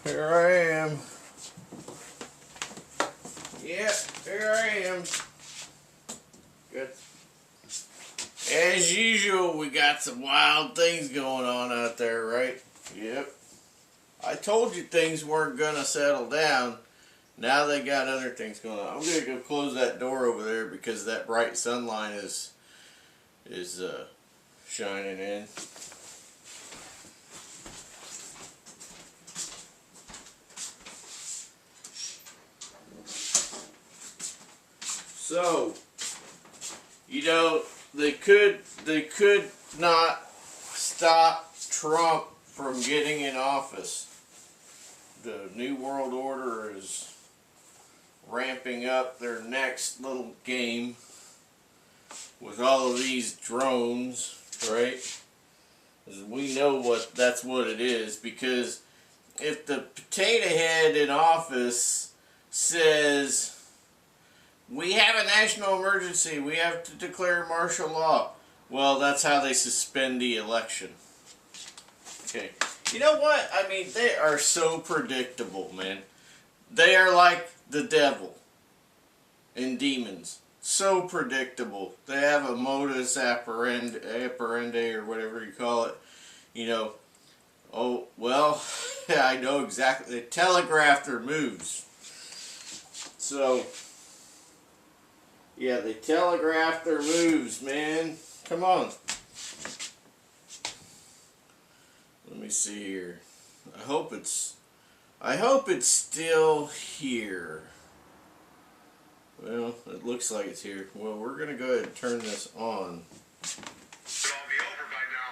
here I am. Yep, here I am. Good. As usual, we got some wild things going on out there, right? Yep. I told you things weren't gonna settle down. Now they got other things going on. I'm gonna go close that door over there because that bright sunlight is shining in. So, you know, they could not stop Trump from getting in office. The New World Order is ramping up their next little game with all of these drones, right? We know that's what it is, because if the potato head in office says, we have a national emergency, we have to declare martial law, well, that's how they suspend the election. Okay. You know what? I mean, they are so predictable, man. They are like the devil and demons. So predictable. They have a modus operandi, or whatever you call it. You know, oh, well, I know exactly. They telegraph their moves. So, yeah, they telegraph their moves, man. Come on. Let me see here. I hope it's still here. Well, it looks like it's here. Well, we're going to go ahead and turn this on. It'll all be over by now.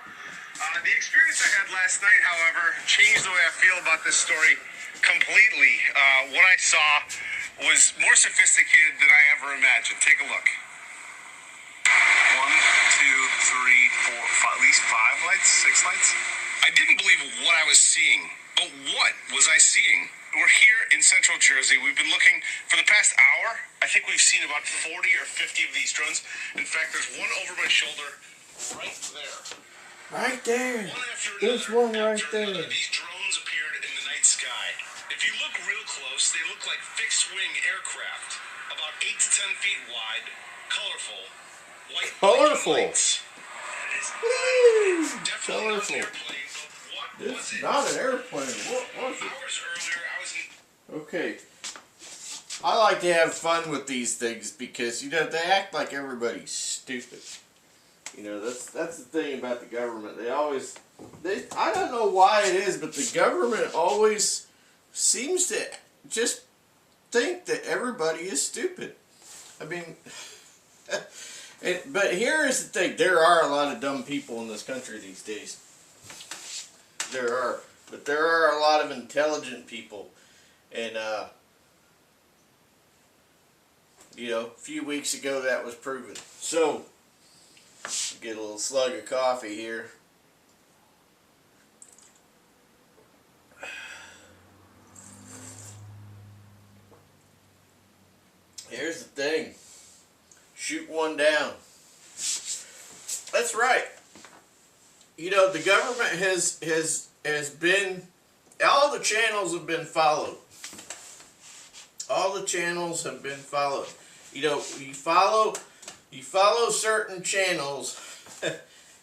The experience I had last night, however, changed the way I feel about this story completely. What I saw was more sophisticated than I ever imagined. Take a look. 1, 2, 3, 4, 5, at least 5 lights, 6 lights. I didn't believe what I was seeing, but what was I seeing? We're here in central Jersey. We've been looking for the past hour. I think we've seen about 40 or 50 of these drones. In fact, there's one over my shoulder right there. Right there. One after There's one right there. These drones appeared in the night sky. If you look real close, they look like fixed-wing aircraft, about 8 to 10 feet wide, colorful, white lights. Definitely not an airplane, but what was it? Not an airplane. What was it? Hours earlier, I was in... Okay. I like to have fun with these things because, you know, they act like everybody's stupid. You know, that's the thing about the government. I don't know why it is, but the government always seems to just think that everybody is stupid. I mean, but here is the thing. There are a lot of dumb people in this country these days. There are. But there are a lot of intelligent people. And, you know, a few weeks ago that was proven. So, get a little slug of coffee here. Here's the thing. Shoot one down. That's right. You know, the government has been, all the channels have been followed. All the channels have been followed. You know, you follow certain channels.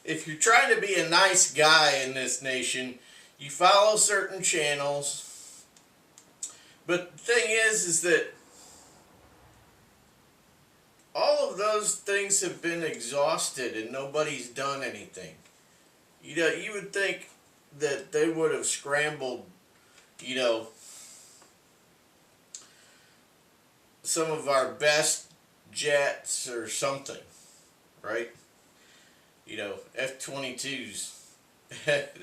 If you're trying to be a nice guy in this nation, you follow certain channels. But the thing is that all of those things have been exhausted and nobody's done anything. You know, you would think that they would have scrambled, you know, some of our best jets or something, right? You know, F-22s. that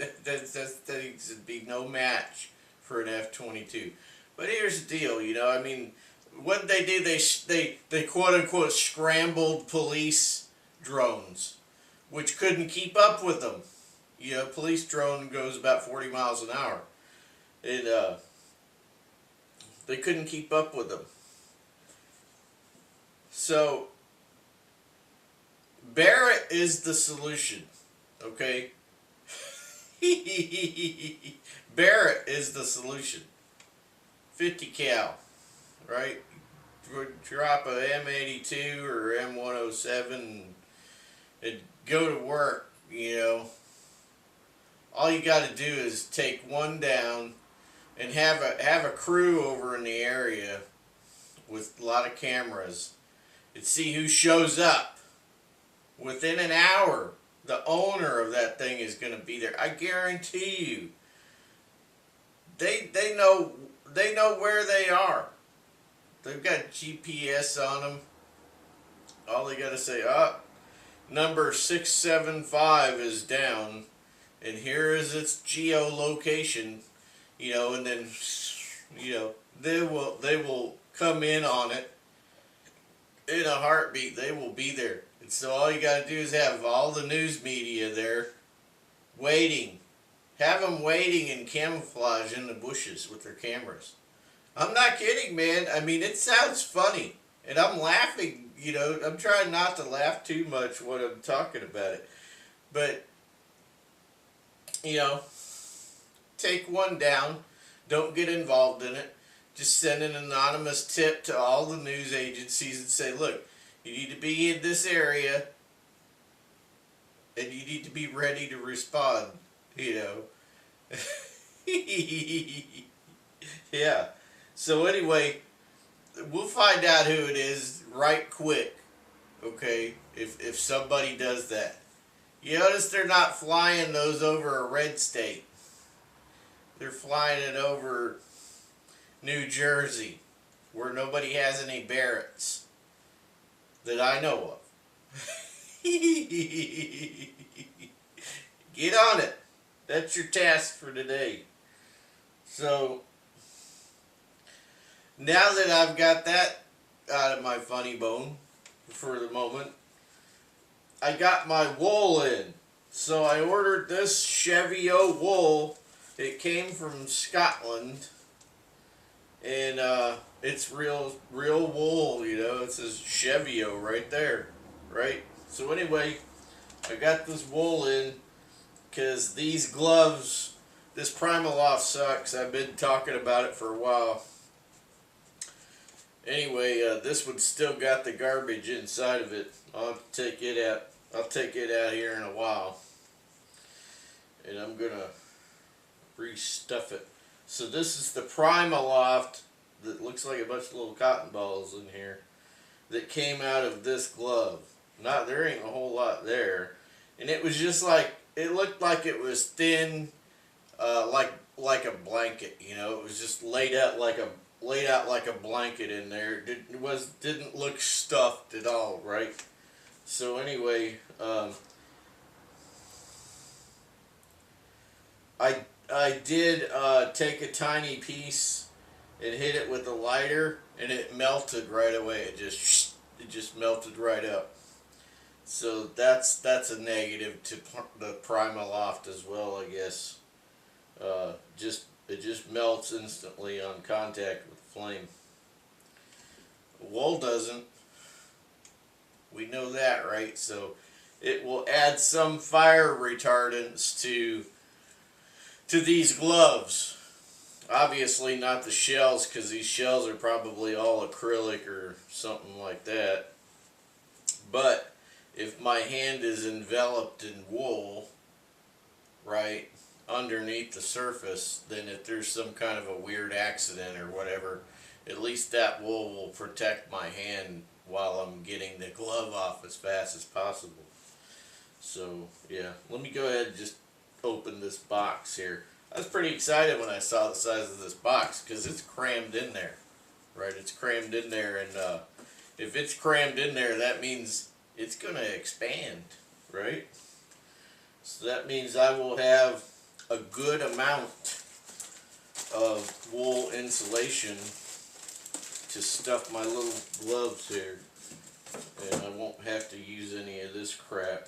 would be no match for an F-22. But here's the deal, you know, I mean, what they do, they quote-unquote scrambled police drones, which couldn't keep up with them. You know, police drone goes about 40 miles an hour. They couldn't keep up with them. So, Barrett is the solution, okay? Barrett is the solution. 50 cal, right? Drop a M82 or M107 and go to work, you know. All you got to do is take one down and have a crew over in the area with a lot of cameras and see who shows up. Within an hour, the owner of that thing is going to be there. I guarantee you. They know where they are. They've got GPS on them. All they got to say, number 675 is down, and here is its geolocation. You know, and then, you know, they will come in on it in a heartbeat. They will be there. And so all you got to do is have all the news media there waiting. Have them waiting in camouflage in the bushes with their cameras. I'm not kidding, man. I mean, it sounds funny. And I'm laughing, you know. I'm trying not to laugh too much when I'm talking about it. But, you know, take one down. Don't get involved in it. Just send an anonymous tip to all the news agencies and say, look, you need to be in this area and you need to be ready to respond, you know. Yeah. So anyway, we'll find out who it is right quick, okay, if somebody does that. You notice they're not flying those over a red state. They're flying it over New Jersey, where nobody has any Barretts that I know of. Get on it. That's your task for today. So, now that I've got that out of my funny bone for the moment, I got my wool in. So I ordered this Cheviot Wool. It came from Scotland. And it's real wool, you know. It says Cheviot right there, right? So anyway, I got this wool in because these gloves, this Primaloft sucks. I've been talking about it for a while. Anyway, this one's still got the garbage inside of it. I'll take it out. I'll take it out here in a while, and I'm gonna restuff it. So this is the Primaloft that looks like a bunch of little cotton balls in here that came out of this glove. There ain't a whole lot there, and it was just like, it looked like it was thin, like a blanket. You know, it was just laid out like a blanket in there. Didn't look stuffed at all, right? So anyway, I did take a tiny piece and hit it with a lighter, and it melted right away. It just melted right up. So that's a negative to the Primaloft as well, I guess. It just melts instantly on contact with flame. Wool doesn't. We know that, right? So it will add some fire retardants to these gloves. Obviously not the shells, because these shells are probably all acrylic or something like that. But if my hand is enveloped in wool, right, underneath the surface, then if there's some kind of a weird accident or whatever, at least that wool will protect my hand while I'm getting the glove off as fast as possible. So yeah, let me go ahead and just open this box here. I was pretty excited when I saw the size of this box, because it's crammed in there, right? It's crammed in there, and if it's crammed in there, that means it's going to expand, right? So that means I will have a good amount of wool insulation to stuff my little gloves here, and I won't have to use any of this crap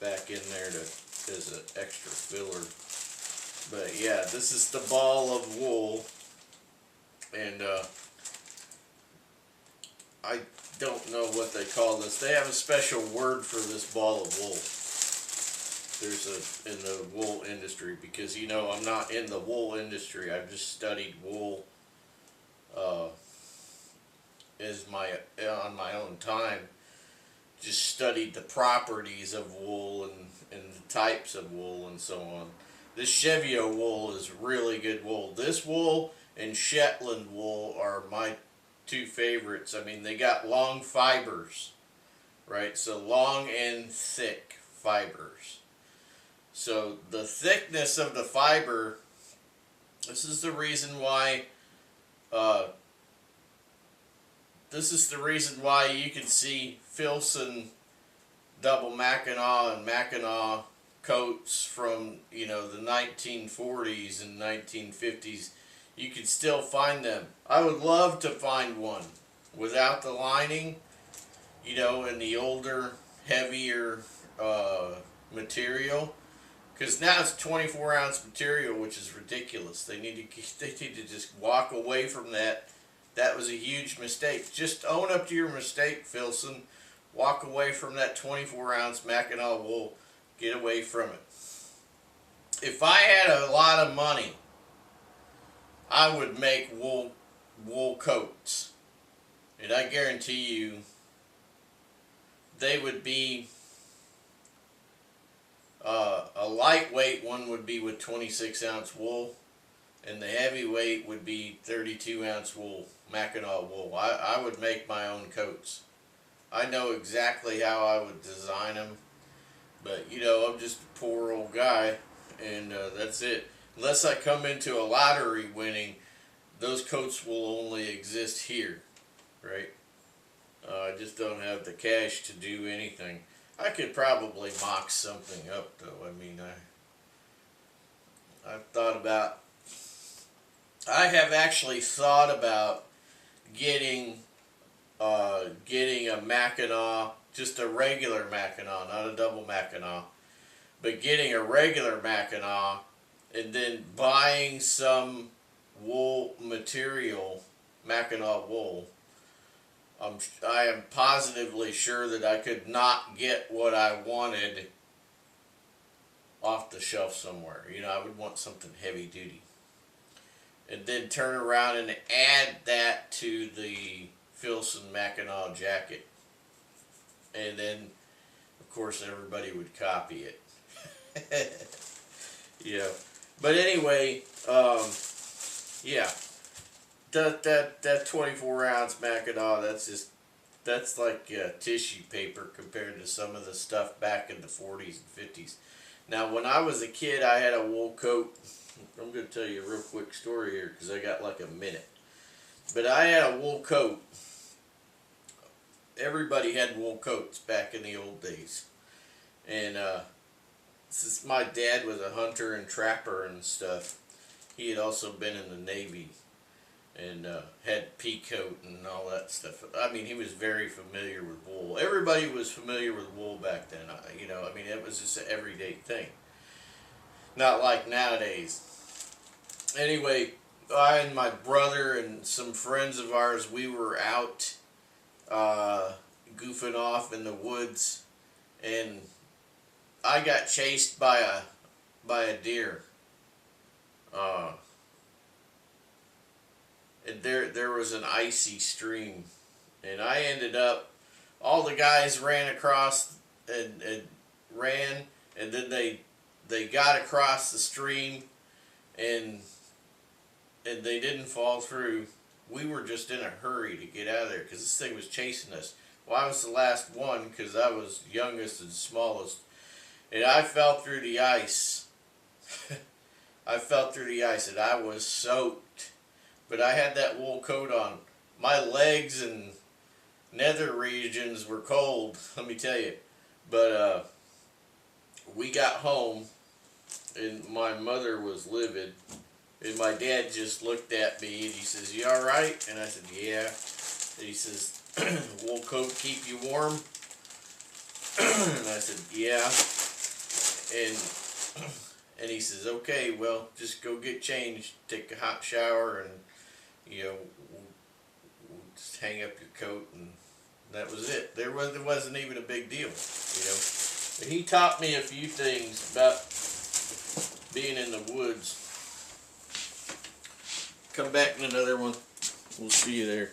back in there as an extra filler. But yeah, this is the ball of wool, and I don't know what they call this. They have a special word for this ball of wool. in the wool industry, because you know I'm not in the wool industry. I've just studied wool as on my own time. Just studied the properties of wool and the types of wool and so on. This Cheviot wool is really good wool. This wool and Shetland wool are my two favorites. I mean, they got long fibers, right? So long and thick fibers. So the thickness of the fiber, this is the reason why you can see Filson double Mackinaw and Mackinaw coats from, you know, the 1940s and 1950s. You can still find them. I would love to find one without the lining, you know, in the older, heavier material. Because now it's 24-ounce material, which is ridiculous. They need to just walk away from that. That was a huge mistake. Just own up to your mistake, Filson. Walk away from that 24-ounce Mackinaw wool. Get away from it. If I had a lot of money, I would make wool coats. And I guarantee you, they would be, a lightweight one would be with 26-ounce wool, and the heavyweight would be 32-ounce wool, Mackinaw wool. I would make my own coats. I know exactly how I would design them, but you know, I'm just a poor old guy, and that's it. Unless I come into a lottery winning, those coats will only exist here, right? I just don't have the cash to do anything. I could probably mock something up, though. I mean, I have actually thought about getting a Mackinaw, just a regular Mackinaw, not a double Mackinaw, but getting a regular Mackinaw and then buying some wool material, Mackinaw wool. I am positively sure that I could not get what I wanted off the shelf somewhere. You know, I would want something heavy duty. And then turn around and add that to the Filson Mackinaw jacket. And then, of course, everybody would copy it. Yeah. But anyway, yeah. That 24-ounce Mackinaw, that's like tissue paper compared to some of the stuff back in the 40s and 50s. Now, when I was a kid, I had a wool coat. I'm going to tell you a real quick story here because I got like a minute. But I had a wool coat. Everybody had wool coats back in the old days. And since my dad was a hunter and trapper and stuff, he had also been in the Navy and had pea coat and all that stuff. I mean, he was very familiar with wool. Everybody was familiar with wool back then. You know, I mean, it was just an everyday thing. Not like nowadays. Anyway, I and my brother and some friends of ours, we were out goofing off in the woods, and I got chased by a deer. And there was an icy stream, and I ended up, all the guys ran across and ran, and then they got across the stream, and they didn't fall through. We were just in a hurry to get out of there because this thing was chasing us. Well, I was the last one because I was youngest and smallest, and I fell through the ice. I fell through the ice, and I was soaked. But I had that wool coat on. My legs and nether regions were cold, let me tell you. But we got home, and my mother was livid. And my dad just looked at me, and he says, "You all right?" And I said, "Yeah." And he says, "Wool coat keep you warm?" And I said, "Yeah." And he says, "Okay, well, just go get changed, take a hot shower, and you know, we'll just hang up your coat," and that was it. There wasn't even a big deal, you know. He taught me a few things about being in the woods. Come back in another one. We'll see you there.